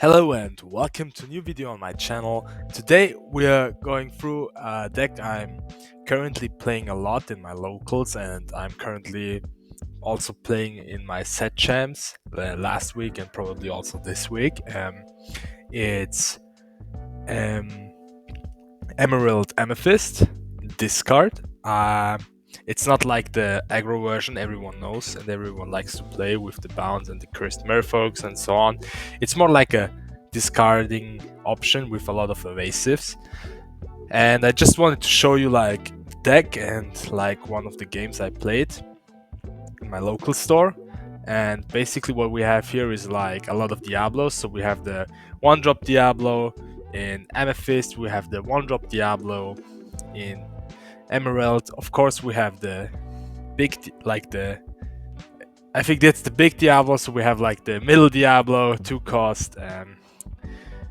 Hello and welcome to a new video on my channel. Today we are going through a deck I'm currently playing a lot in my locals, and I'm currently also playing in my set champs last week and probably also this week. It's um, Emerald Amethyst Discard. It's not like the aggro version everyone knows and everyone likes to play with the bounce and the cursed merfolks and so on. It's more like a discarding option with a lot of evasives. And I just wanted to show you like the deck and like one of the games I played in my local store. And basically what we have here is like a lot of Diablos. So we have the 1-drop Diablo in Amethyst, we have the 1-drop Diablo in Emerald. Of course we have the big, I think that's the big Diablo. So we have like the middle Diablo, 2 cost,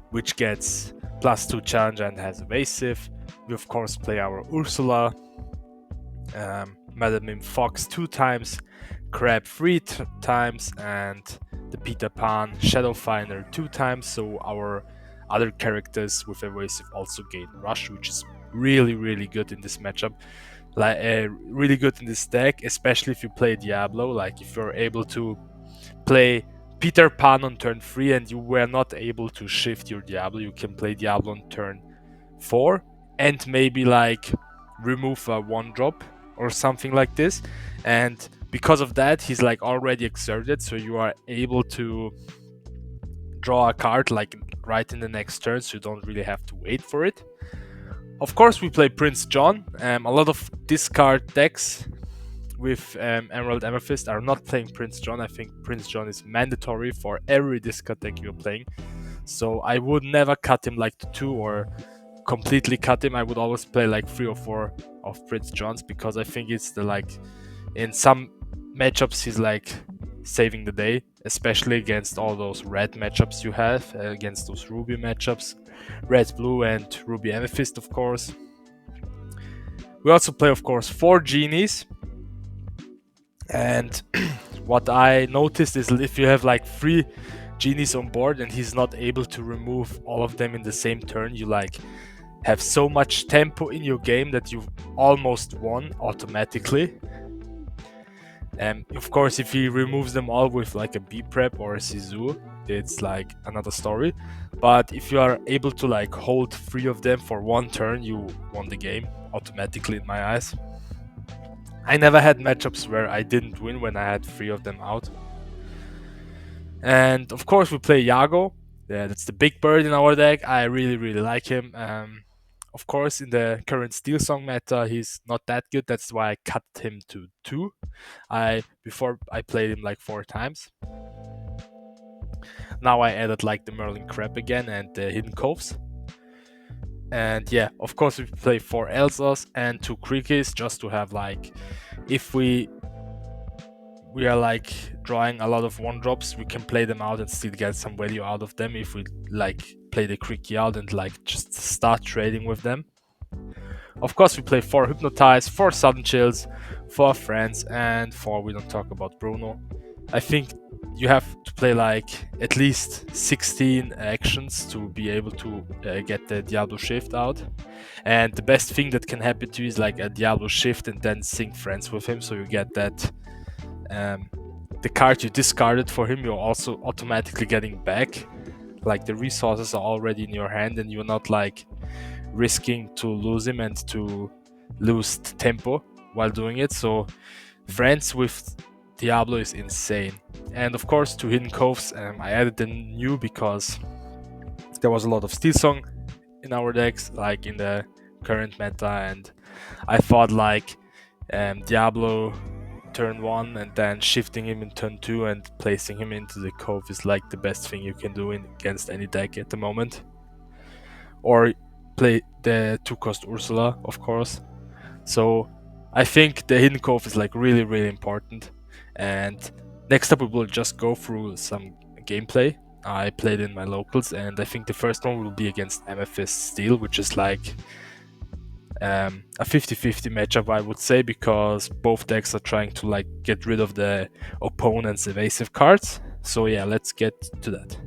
which gets +2 challenge and has evasive. We of course play our Ursula, Madame Fox 2 times, Crab 3 times, and the Peter Pan Shadowfinder 2 times. So our other characters with evasive also gain rush, which is really good in this matchup. Really good in this deck, especially if you play Diablo. Like if you're able to play Peter Pan on turn 3 and you were not able to shift your Diablo, you can play Diablo on turn 4 and maybe like remove a 1-drop or something like this. And because of that, he's like already exerted, so you are able to draw a card like right in the next turn, so you don't really have to wait for it. Of course, we play Prince John. A lot of discard decks with Emerald Amethyst are not playing Prince John. I think Prince John is mandatory for every discard deck you're playing. So I would never cut him like to 2 or completely cut him. I would always play like 3 or 4 of Prince Johns, because I think it's the like in some matchups he's like saving the day, especially against all those red matchups you have, against those ruby matchups, red blue and ruby amethyst of course. We also play of course 4 genies, and what I noticed is if you have like 3 genies on board and he's not able to remove all of them in the same turn, you like have so much tempo in your game that you've almost won automatically. And of course, if he removes them all with like a B prep or a Sisu, it's like another story. But if you are able to like hold 3 of them for 1 turn, you won the game automatically in my eyes. I never had matchups where I didn't win when I had 3 of them out. And of course, we play Yago. Yeah, that's the big bird in our deck. I really like him. Of course, in the current Steel Song meta, he's not that good. That's why I cut him to 2. Before I played him like 4 times. Now I added like the Merlin Crab again and the Hidden Coves. And yeah, of course we play 4 Elsas and 2 Creakies, just to have like, if we are like drawing a lot of 1-drops, we can play them out and still get some value out of them if we like play the Creaky out and like just start trading with them. Of course we play 4 Hypnotize, 4 Sudden Chills, 4 Friends, and 4 we don't talk about Bruno. I think you have to play like at least 16 actions to be able to get the Diablo Shift out. And the best thing that can happen to you is like a Diablo Shift and then sync Friends with him, so you get that the card you discarded for him, you're also automatically getting back. Like the resources are already in your hand and you're not like risking to lose him and to lose tempo while doing it. So Friends with Diablo is insane. And of course, 2 Hidden Coves, I added the new because there was a lot of Steel Song in our decks, like in the current meta, and I thought like Diablo turn 1 and then shifting him in turn 2 and placing him into the cove is like the best thing you can do against any deck at the moment. Or play the 2-cost Ursula, of course. So I think the Hidden Cove is like really important. And next up we will just go through some gameplay I played in my locals, and I think the first one will be against Amethyst Steel, which is like a 50-50 matchup, I would say, because both decks are trying to like get rid of the opponent's evasive cards. So yeah, let's get to that.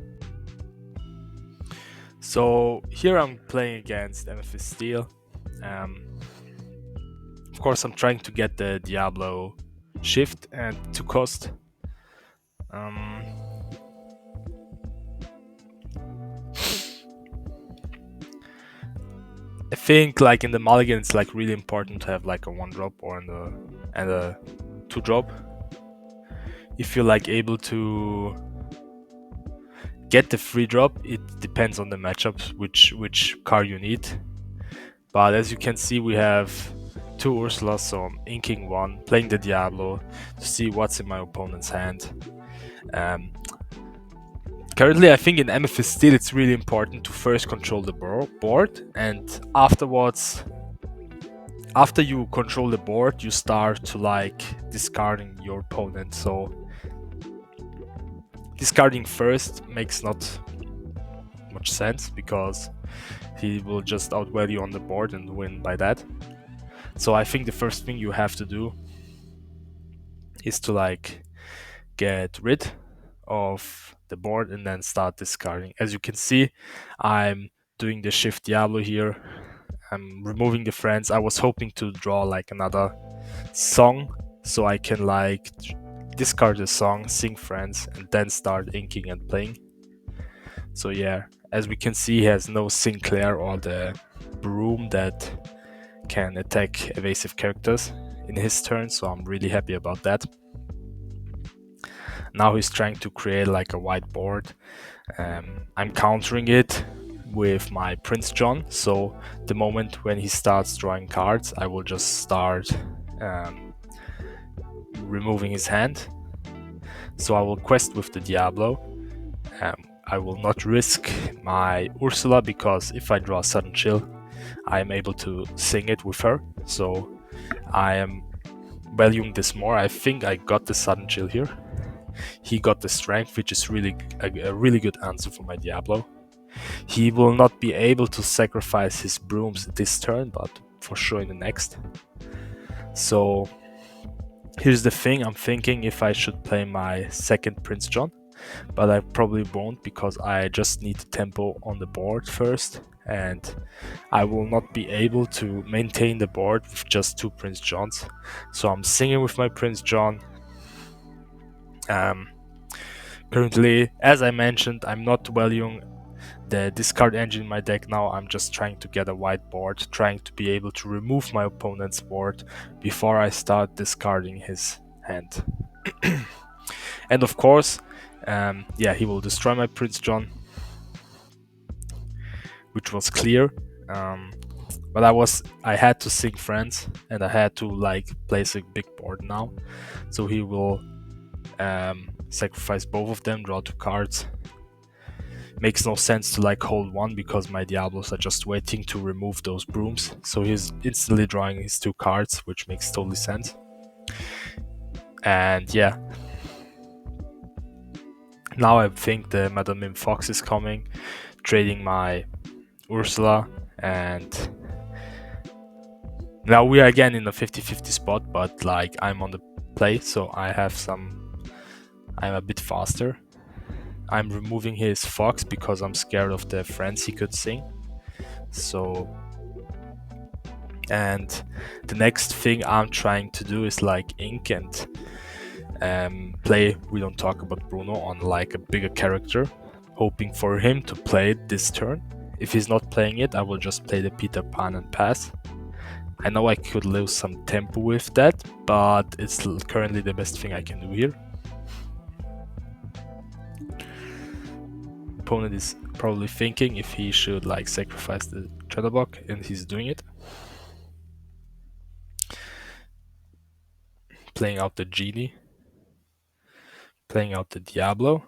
So here I'm playing against Amethyst Steel. Of course, I'm trying to get the Diablo shift and to cost. I think like in the mulligan, it's like really important to have like a 1-drop or and a 2-drop. If you're like able to get the 3-drop, it depends on the matchups which card you need. But as you can see, we have 2 Ursulas, so I'm inking 1, playing the Diablo to see what's in my opponent's hand. Currently, I think in Amethyst Steel it's really important to first control the board, and afterwards, after you control the board, you start to like discarding your opponent. So discarding first makes not much sense because he will just outvalue on the board and win by that. So I think the first thing you have to do is to like get rid of the board and then start discarding. As you can see, I'm doing the shift Diablo here. I'm removing the friends. I was hoping to draw like another song so I can like discard the song, sing friends, and then start inking and playing. So yeah, as we can see, he has no Sinclair or the broom that can attack evasive characters in his turn, so I'm really happy about that. Now he's trying to create like a white board. I'm countering it with my Prince John, so the moment when he starts drawing cards, I will just start removing his hand. So I will quest with the Diablo. I will not risk my Ursula because if I draw a Sudden Chill, I am able to sing it with her. So I am valuing this more. I think I got the Sudden Chill here. He got the Strength, which is really a really good answer for my Diablo. He will not be able to sacrifice his brooms this turn, but for sure in the next. So here's the thing, I'm thinking if I should play my second Prince John, but I probably won't because I just need tempo on the board first, and I will not be able to maintain the board with just 2 Prince Johns. So I'm singing with my Prince John. Currently, as I mentioned, I'm not valuing the discard engine in my deck now. I'm just trying to get a white board, trying to be able to remove my opponent's board before I start discarding his hand. And of course, yeah, he will destroy my Prince John, which was clear. But I had to sing friends, and I had to like place a big board now. So he will sacrifice both of them, draw 2 cards. Makes no sense to like hold 1 because my Diablos are just waiting to remove those brooms. So he's instantly drawing his 2 cards, which makes totally sense. And yeah, now I think the Madame Mim Fox is coming, trading my Ursula, and now we are again in a 50-50 spot, but like I'm on the play, so I'm a bit faster. I'm removing his Fox because I'm scared of the friends he could sing. So, and the next thing I'm trying to do is like ink and play We Don't Talk About Bruno on like a bigger character, hoping for him to play it this turn. If he's not playing it, I will just play the Peter Pan and pass. I know I could lose some tempo with that, but it's currently the best thing I can do here. Opponent is probably thinking if he should like sacrifice the Shadowblock, and he's doing it. Playing out the Genie. Playing out the Diablo.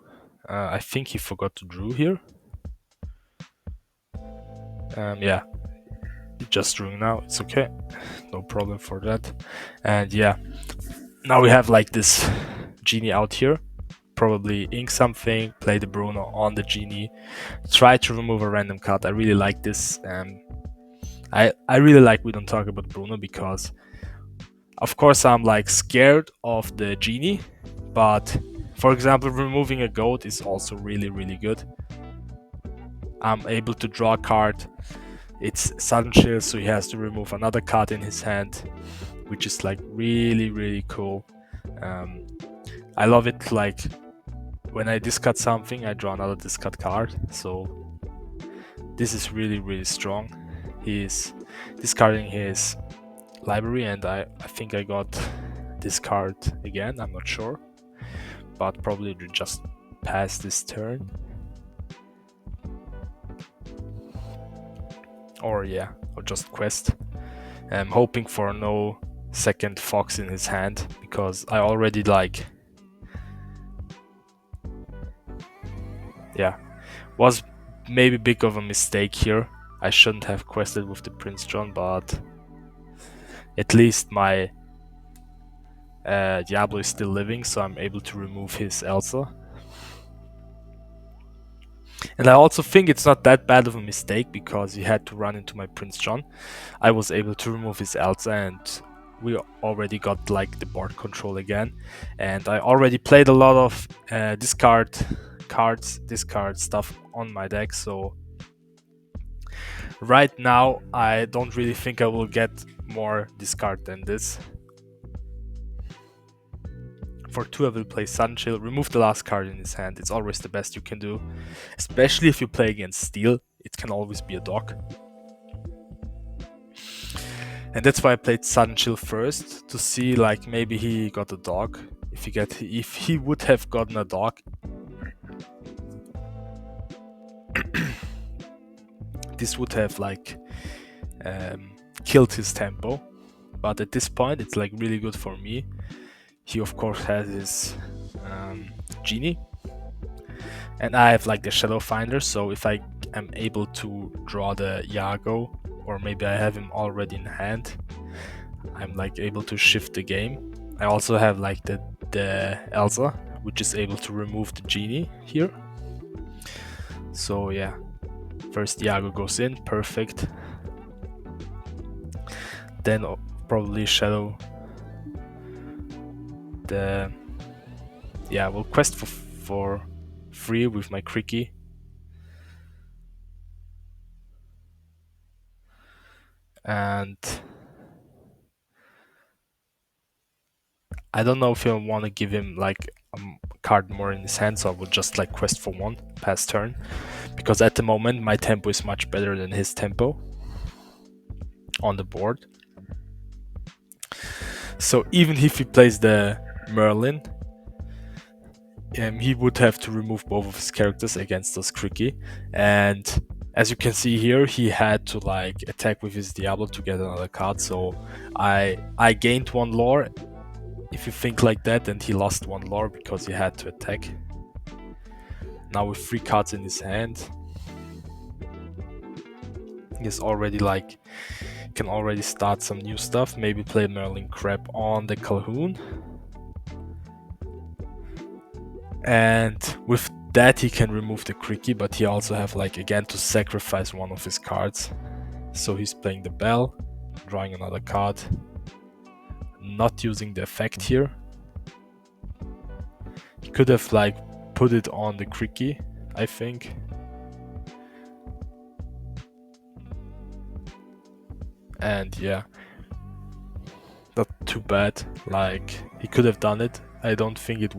I think he forgot to drew here. Yeah, just drawing now, it's okay, no problem for that. And yeah, now we have like this Genie out here. Probably ink something, play the Bruno on the Genie, try to remove a random card. I really like this. I really like We Don't Talk About Bruno because of course I'm like scared of the Genie, but for example removing a goat is also really good. I'm able to draw a card. It's Sudden Chill, so he has to remove another card in his hand, which is like really cool. I love it, like when I discard something, I draw another discard card, so this is really strong. He's discarding his library, and I think I got this card again, I'm not sure, but probably just pass this turn. Or yeah, or just quest. I'm hoping for no second fox in his hand, because I already like, yeah, was maybe big of a mistake here. I shouldn't have quested with the Prince John, but at least my Diablo is still living, so I'm able to remove his Elsa. And I also think it's not that bad of a mistake, because he had to run into my Prince John. I was able to remove his Elsa, and we already got like the board control again. And I already played a lot of discard cards, discard stuff on my deck, so right now I don't really think I will get more discard than this. For 2 I will play Sudden Chill, remove the last card in his hand. It's always the best you can do, especially if you play against Steel. It can always be a dog. And that's why I played Sudden Chill first, to see like maybe he got a dog. If he would have gotten a dog, this would have like killed his tempo. But at this point it's like really good for me. He of course has his genie, and I have like the Shadow Finder, so if I am able to draw the Yago, or maybe I have him already in hand, I'm like able to shift the game. I also have like the Elsa, which is able to remove the genie here. So yeah, first Yago goes in, perfect. Then probably Shadow. We'll quest for free with my Cricky. And I don't know if I want to give him like a card more in his hand, so I would just like quest for 1 pass turn, because at the moment my tempo is much better than his tempo on the board. So even if he plays the Merlin, he would have to remove both of his characters against those Cricky, and as you can see here, he had to like attack with his Diablo to get another card, so I gained 1 lore, if you think like that, and he lost 1 lore because he had to attack. Now with 3 cards in his hand, he's already like, can already start some new stuff, maybe play Merlin Crab on the Calhoun. And with that he can remove the Cricky, but he also have like again to sacrifice 1 of his cards. So he's playing the Bell, drawing another card, not using the effect here. He could have like put it on the Cricky, I think. And yeah, not too bad, like he could have done it. I don't think it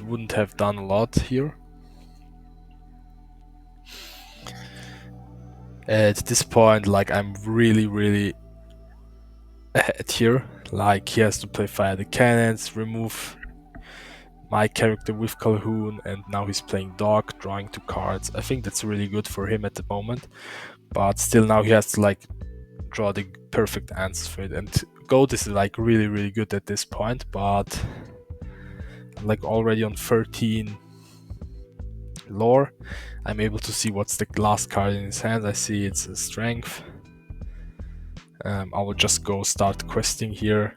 wouldn't have done a lot here. At this point, like I'm really ahead here. Like he has to play Fire the Cannons, remove my character with Calhoun, and now he's playing Dog, drawing 2 cards. I think that's really good for him at the moment, but still now he has to like draw the perfect answers for it. And Goat is like really good at this point, but I'm like already on 13 lore. I'm able to see what's the last card in his hand. I see it's a Strength. I will just go start questing here.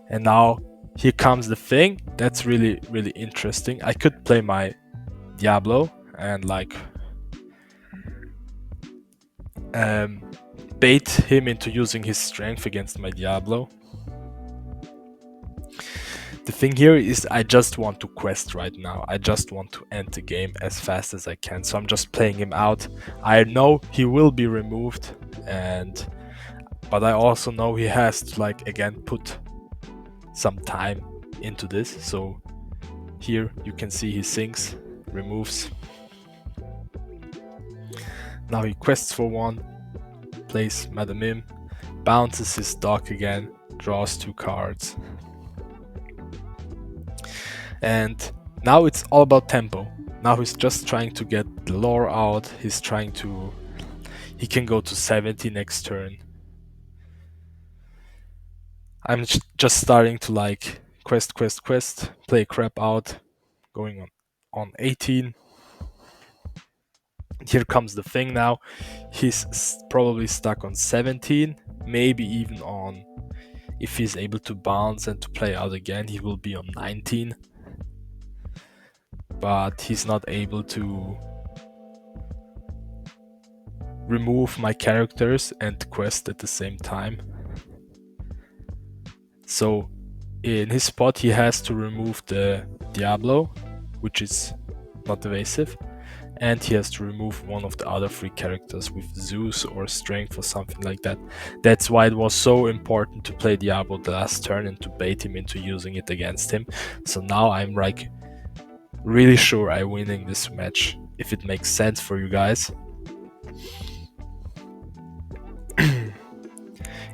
And now here comes the thing that's really interesting. I could play my Diablo and like bait him into using his Strength against my Diablo. The thing here is I just want to quest right now. I just want to end the game as fast as I can. So I'm just playing him out. I know he will be removed, but I also know he has to, like, again, put some time into this. So here you can see he sinks, removes. Now he quests for one, plays Madam Mim, bounces his dock again, draws 2 cards. And now it's all about tempo. Now he's just trying to get the lore out. He can go to 70 next turn. I'm just starting to, like, quest, play crap out, going on 18. Here comes the thing now. He's probably stuck on 17, maybe even on, if he's able to bounce and to play out again, he will be on 19. But he's not able to remove my characters and quest at the same time. So in his spot he has to remove the Diablo, which is not evasive, and he has to remove one of the other 3 characters with Zeus or Strength or something like that. That's why it was so important to play Diablo the last turn and to bait him into using it against him. So now I'm, like, really sure I'm winning this match, if it makes sense for you guys.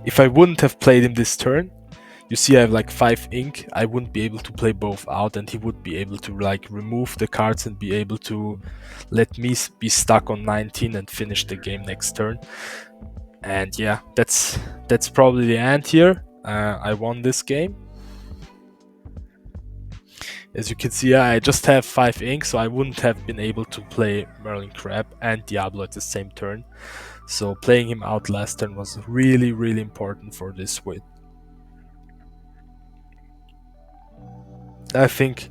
If I wouldn't have played him this turn, you see I have like 5 ink, I wouldn't be able to play both out, and he would be able to, like, remove the cards and be able to let me be stuck on 19 and finish the game next turn. And yeah, that's probably the end here. I won this game. As you can see, I just have 5 ink, so I wouldn't have been able to play Merlin Crab and Diablo at the same turn. So playing him out last turn was really, really important for this win. I think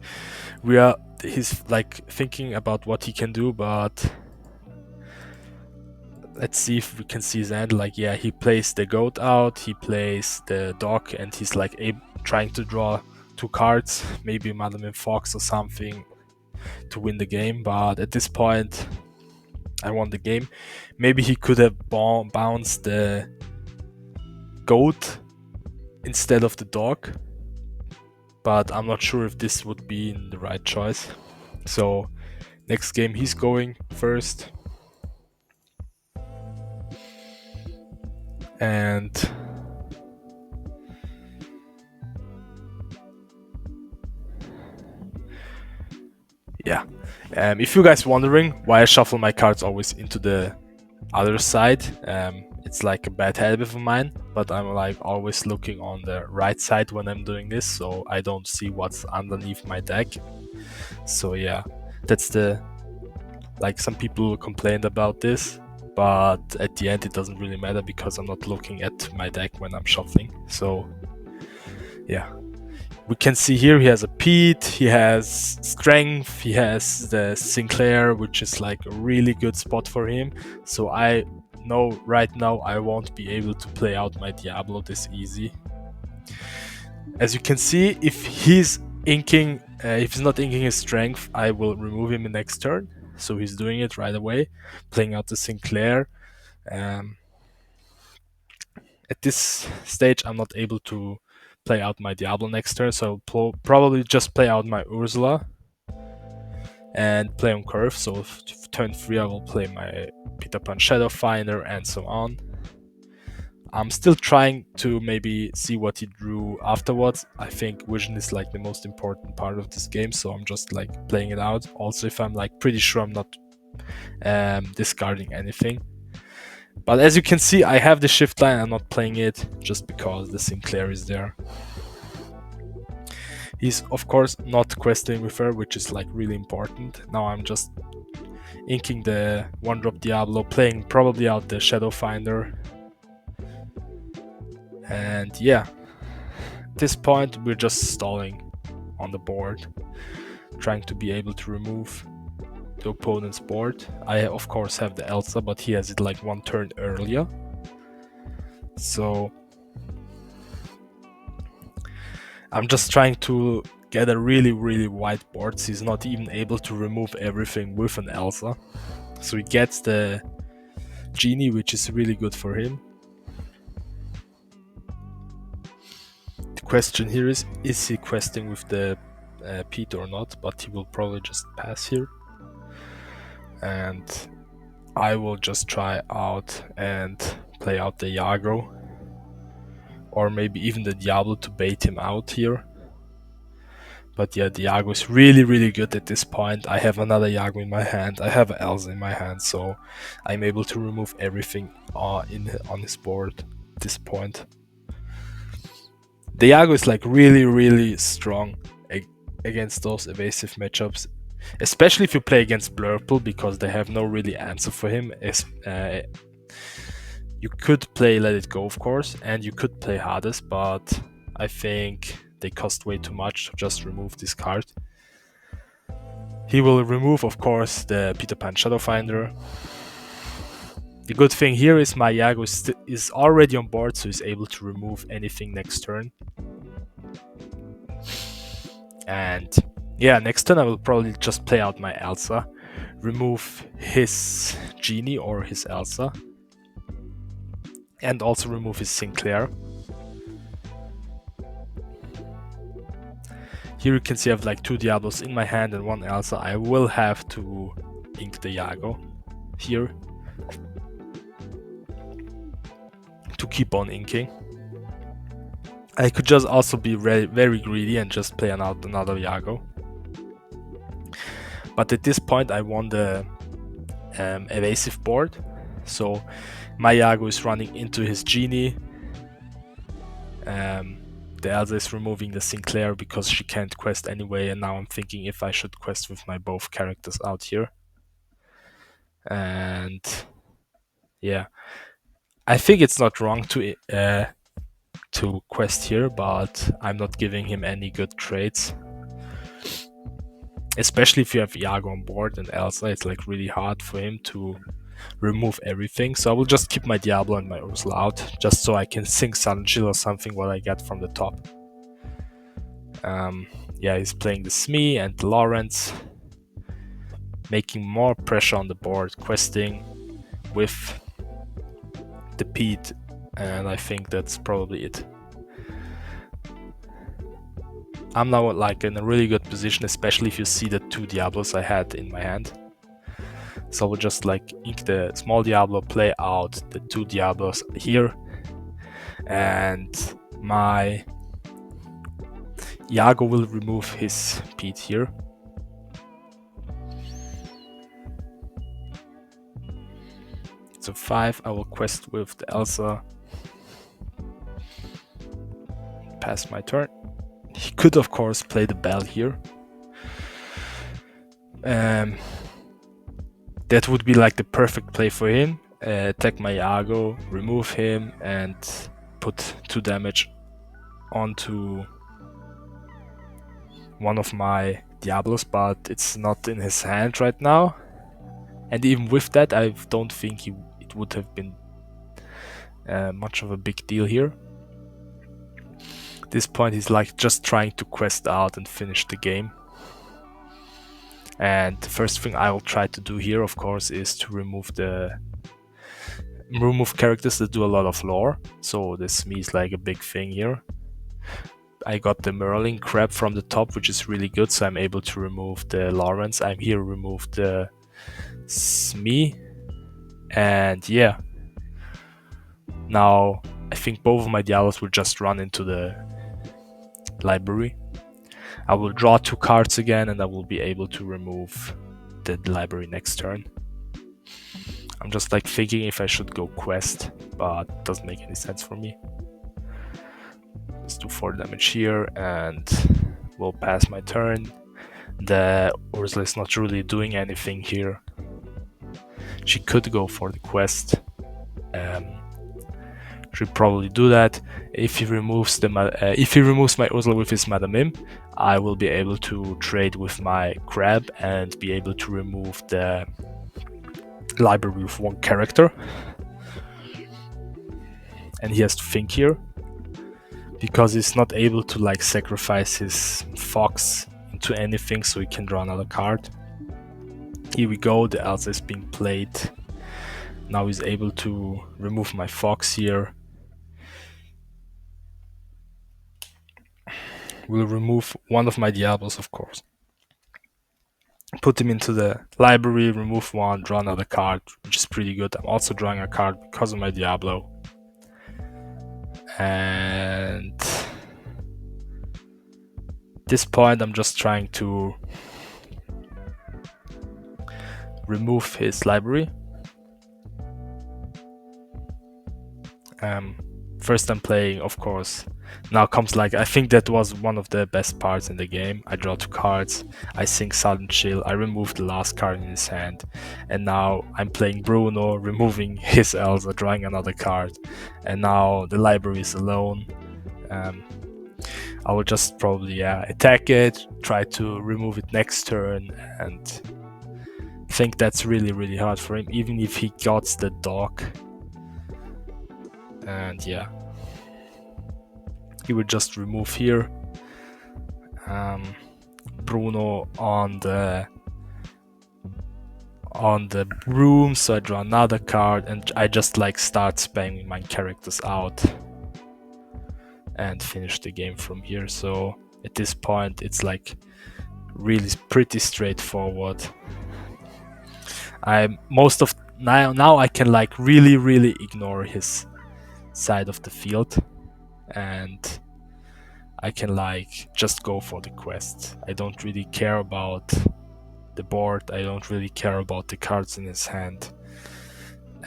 he's, like, thinking about what he can do, but let's see if we can see his end. Like, yeah, he plays the goat out, he plays the dog, and he's, like, trying to draw 2 cards, maybe Madam Fox or something, to win the game. But at this point I won the game. Maybe he could have bounced the goat instead of the dog, but I'm not sure if this would be the right choice. So next game he's going first, and yeah, if you guys wondering why I shuffle my cards always into the other side, it's like a bad habit of mine, but I'm, like, always looking on the right side when I'm doing this, so I don't see what's underneath my deck. So yeah, that's like, some people complained about this, but at the end it doesn't really matter because I'm not looking at my deck when I'm shuffling. So yeah, we can see here he has a Pete, he has Strength, he has the Sinclair, which is, like, a really good spot for him. So I know right now I won't be able to play out my Diablo this easy. As you can see, if he's inking, if he's not inking his Strength, I will remove him in next turn. So he's doing it right away, playing out the Sinclair. At this stage I'm not able to play out my Diablo next turn, so I'll probably just play out my Ursula and play on curve. So turn 3 I will play my Peter Pan Shadowfinder and so on. I'm still trying to maybe see what he drew afterwards. I think vision is, like, the most important part of this game, so I'm just, like, playing it out. Also, if I'm, like, pretty sure I'm not discarding anything. But as you can see, I have the shift line, I'm not playing it just because the Sinclair is there. He's, of course, not questing with her, which is, like, really important. Now I'm just inking the 1-drop Diablo, playing probably out the Shadowfinder. And yeah, at this point we're just stalling on the board, trying to be able to remove the opponent's board. I of course have the Elsa, but he has it, like, 1 turn earlier. So I'm just trying to get a really, really wide board, so he's not even able to remove everything with an Elsa. So he gets the Genie, which is really good for him. The question here is he questing with the Pete or not? But he will probably just pass here. And I will just try out and play out the Iago. Or maybe even the Diablo to bait him out here. But yeah, the Iago is really, really good at this point. I have another Iago in my hand. I have Elsa in my hand, so I'm able to remove everything on his board at this point. The Iago is like really, really strong against those evasive matchups, especially if you play against Blurple, because they have no really answer for him. You could play Let It Go, of course, and you could play Hades, but I think they cost way too much to just remove this card. He will remove, of course, the Peter Pan Shadowfinder. The good thing here is my Iago is already on board, so he's able to remove anything next turn. And yeah, next turn I will probably just play out my Elsa, remove his Genie or his Elsa, and also remove his Sinclair. Here you can see I have like 2 Diablos in my hand and 1 Elsa. I will have to ink the Iago here to keep on inking. I could just also be very greedy and just play out another Iago. But at this point I won the evasive board, so my Iago is running into his Genie. The Elsa is removing the Sinclair because she can't quest anyway, and now I'm thinking if I should quest with my both characters out here. And yeah, I think it's not wrong to quest here, but I'm not giving him any good trades. Especially if you have Iago on board and Elsa, it's like really hard for him to remove everything. So I will just keep my Diablo and my Ursula out, just so I can sink Silent Chill or something what I get from the top. Yeah, he's playing the Smee and the Lawrence, making more pressure on the board, questing with the Pete, and I think that's probably it. I'm now like in a really good position, especially if you see the 2 Diablos I had in my hand. So we'll just like ink the small Diablo, play out the 2 Diablos here, and my Iago will remove his Pete here. So 5, I will quest with the Elsa. Pass my turn. He could, of course, play the Bell here. That would be like the perfect play for him. Attack my Iago, remove him, and put 2 damage onto one of my Diablos, but it's not in his hand right now. And even with that, I don't think it would have been much of a big deal here. At this point, he's like just trying to quest out and finish the game. And the first thing I will try to do here, of course, is to remove characters that do a lot of lore. So this Smee is like a big thing here. I got the Merlin crab from the top, which is really good, so I'm able to remove the Lawrence. I'm here remove the Smee, and yeah. Now I think both of my Diablos will just run into the library. I will draw 2 cards again, and I will be able to remove the library next turn. I'm just like thinking if I should go quest, but it doesn't make any sense for me. Let's do 4 damage here, and we'll pass my turn. The Ursula is not really doing anything here. She could go for the quest. Should probably do that. If he removes my Ursula with his Madame Mim, I will be able to trade with my Crab and be able to remove the library with 1 character. And he has to think here, because he's not able to like sacrifice his fox into anything, so he can draw another card. Here we go, the Elsa is being played. Now he's able to remove my fox here. We'll remove one of my Diablos, of course. Put him into the library, remove one, draw another card, which is pretty good. I'm also drawing a card because of my Diablo. And at this point, I'm just trying to remove his library. First I'm playing, of course. Now comes like, I think that was one of the best parts in the game. I draw 2 cards, I sink Sudden Chill, I remove the last card in his hand, and now I'm playing Bruno, removing his Elsa, drawing another card, and now the library is alone. I will just probably attack it, try to remove it next turn, and think that's really hard for him, even if he got the dog. And yeah, he would just remove here. Bruno on the broom, so I draw another card, and I just like start spamming my characters out and finish the game from here. So at this point, it's like really pretty straightforward. Now I can like really ignore his side of the field, and I can like just go for the quest. I don't really care about the board, I don't really care about the cards in his hand.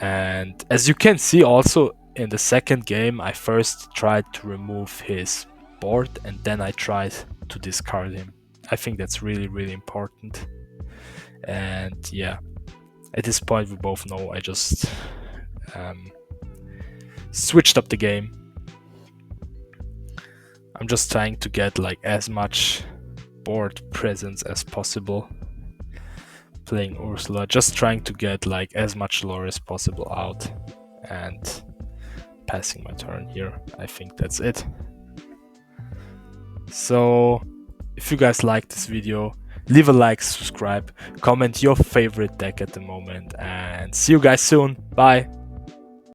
And as you can see also in the second game, I first tried to remove his board and then I tried to discard him. I think that's really important. And yeah, at this point we both know I just switched up the game. I'm just trying to get like as much board presence as possible. Playing Ursula, just trying to get like as much lore as possible out and passing my turn here. I think that's it. So if you guys like this video, leave a like, subscribe, comment your favorite deck at the moment, and see you guys soon. Bye.